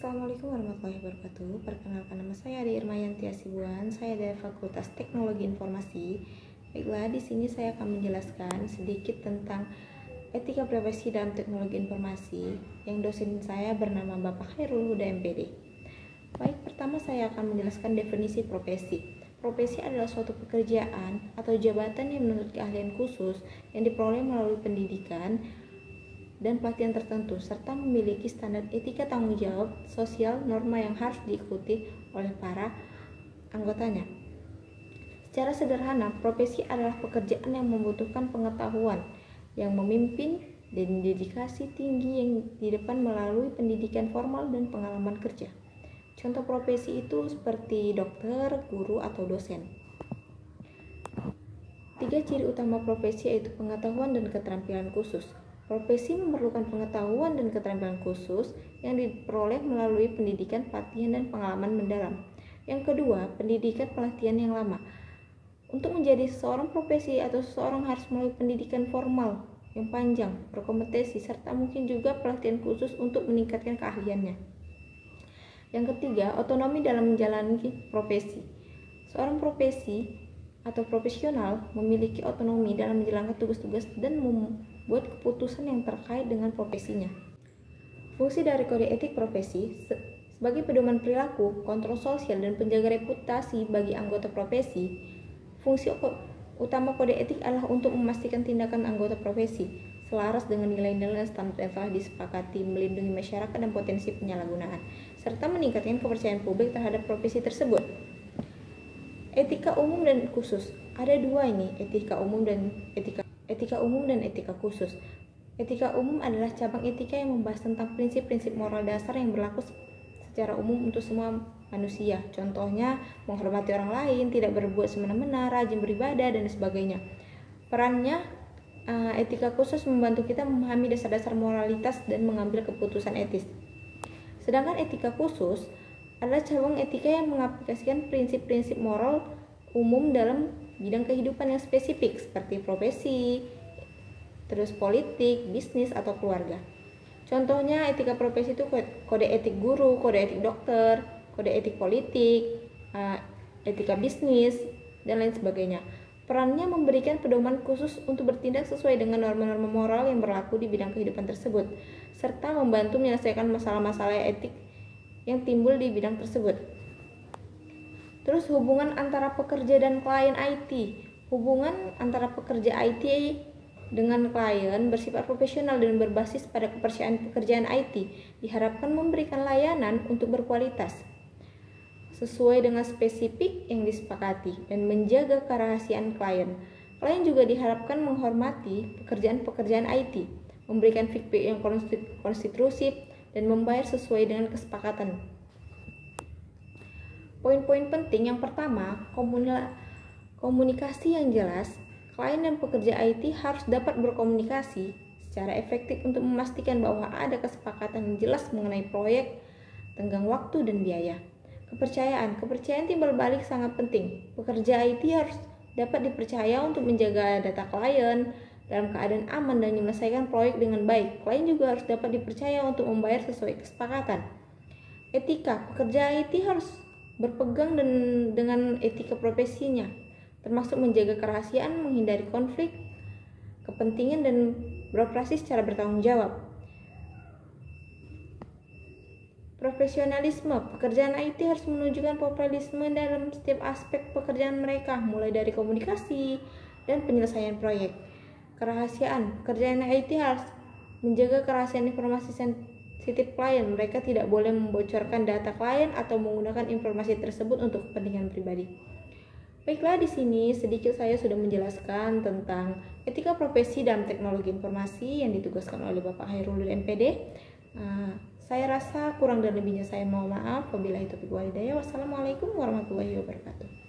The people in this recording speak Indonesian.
Assalamualaikum warahmatullahi wabarakatuh. Perkenalkan, nama saya Ade Irmayanti Asibuan. Saya dari Fakultas Teknologi Informasi. Baiklah, di sini saya akan menjelaskan sedikit tentang etika profesi dalam teknologi informasi yang dosen saya bernama Bapak Khairul Huda MPD. Baik, pertama saya akan menjelaskan definisi profesi. Profesi adalah suatu pekerjaan atau jabatan yang menuntut keahlian khusus yang diperoleh melalui pendidikan dan pelatihan tertentu, serta memiliki standar etika tanggung jawab sosial norma yang harus diikuti oleh para anggotanya. Secara sederhana, profesi adalah pekerjaan yang membutuhkan pengetahuan yang memimpin dan dedikasi tinggi yang di depan melalui pendidikan formal dan pengalaman kerja. Contoh profesi itu seperti dokter, guru, atau dosen. 3 ciri utama profesi yaitu pengetahuan dan keterampilan khusus. Profesi memerlukan pengetahuan dan keterampilan khusus yang diperoleh melalui pendidikan, pelatihan, dan pengalaman mendalam. Yang kedua, pendidikan pelatihan yang lama. Untuk menjadi seseorang profesi atau seseorang harus melalui pendidikan formal yang panjang, berkompetisi, serta mungkin juga pelatihan khusus untuk meningkatkan keahliannya. Yang ketiga, otonomi dalam menjalani profesi. Seorang profesi atau profesional memiliki otonomi dalam menjalankan tugas-tugas dan membuat keputusan yang terkait dengan profesinya. Fungsi dari kode etik profesi sebagai pedoman perilaku, kontrol sosial, dan penjaga reputasi bagi anggota profesi. Fungsi utama kode etik adalah untuk memastikan tindakan anggota profesi selaras dengan nilai-nilai standar yang telah disepakati, melindungi masyarakat dan potensi penyalahgunaan, serta meningkatkan kepercayaan publik terhadap profesi tersebut. Etika umum dan khusus. Ada dua ini, etika umum dan etika khusus. Etika umum adalah cabang etika yang membahas tentang prinsip-prinsip moral dasar yang berlaku secara umum untuk semua manusia. Contohnya, menghormati orang lain, tidak berbuat semena-mena, rajin beribadah, dan sebagainya. Perannya, etika khusus membantu kita memahami dasar-dasar moralitas dan mengambil keputusan etis. Sedangkan etika khusus adalah cabang etika yang mengaplikasikan prinsip-prinsip moral umum dalam bidang kehidupan yang spesifik seperti profesi, terus politik, bisnis, atau keluarga. Contohnya etika profesi itu kode etik guru, kode etik dokter, kode etik politik, etika bisnis, dan lain sebagainya. Perannya memberikan pedoman khusus untuk bertindak sesuai dengan norma-norma moral yang berlaku di bidang kehidupan tersebut, serta membantu menyelesaikan masalah-masalah etik yang timbul di bidang tersebut. Terus hubungan antara pekerja dan klien IT. Hubungan antara pekerja IT dengan klien bersifat profesional dan berbasis pada kepercayaan pekerjaan IT. Diharapkan memberikan layanan untuk berkualitas sesuai dengan spesifik yang disepakati dan menjaga kerahasiaan klien. Klien juga diharapkan menghormati pekerjaan-pekerjaan IT, memberikan feedback yang konstruktif dan membayar sesuai dengan kesepakatan. Poin-poin penting yang pertama, komunikasi yang jelas. Klien dan pekerja IT harus dapat berkomunikasi secara efektif untuk memastikan bahwa ada kesepakatan yang jelas mengenai proyek, tenggang waktu, dan biaya. Kepercayaan timbal balik sangat penting. Pekerja IT harus dapat dipercaya untuk menjaga data klien dalam keadaan aman dan menyelesaikan proyek dengan baik. Klien juga harus dapat dipercaya untuk membayar sesuai kesepakatan. Etika, pekerja IT harus berpegang dengan etika profesinya, termasuk menjaga kerahasiaan, menghindari konflik kepentingan, dan beroperasi secara bertanggung jawab. Profesionalisme, pekerjaan IT harus menunjukkan profesionalisme dalam setiap aspek pekerjaan mereka, mulai dari komunikasi dan penyelesaian proyek. Kerahasiaan, pekerjaan IT harus menjaga kerahasiaan informasi sensitif klien. Mereka tidak boleh membocorkan data klien atau menggunakan informasi tersebut untuk kepentingan pribadi. Baiklah, di sini sedikit saya sudah menjelaskan tentang etika profesi dalam teknologi informasi yang ditugaskan oleh Bapak Khairul Huda MPD. Saya rasa kurang dan lebihnya saya mohon maaf. Wabillahi taufiq wal hidayah. Wassalamualaikum warahmatullahi wabarakatuh.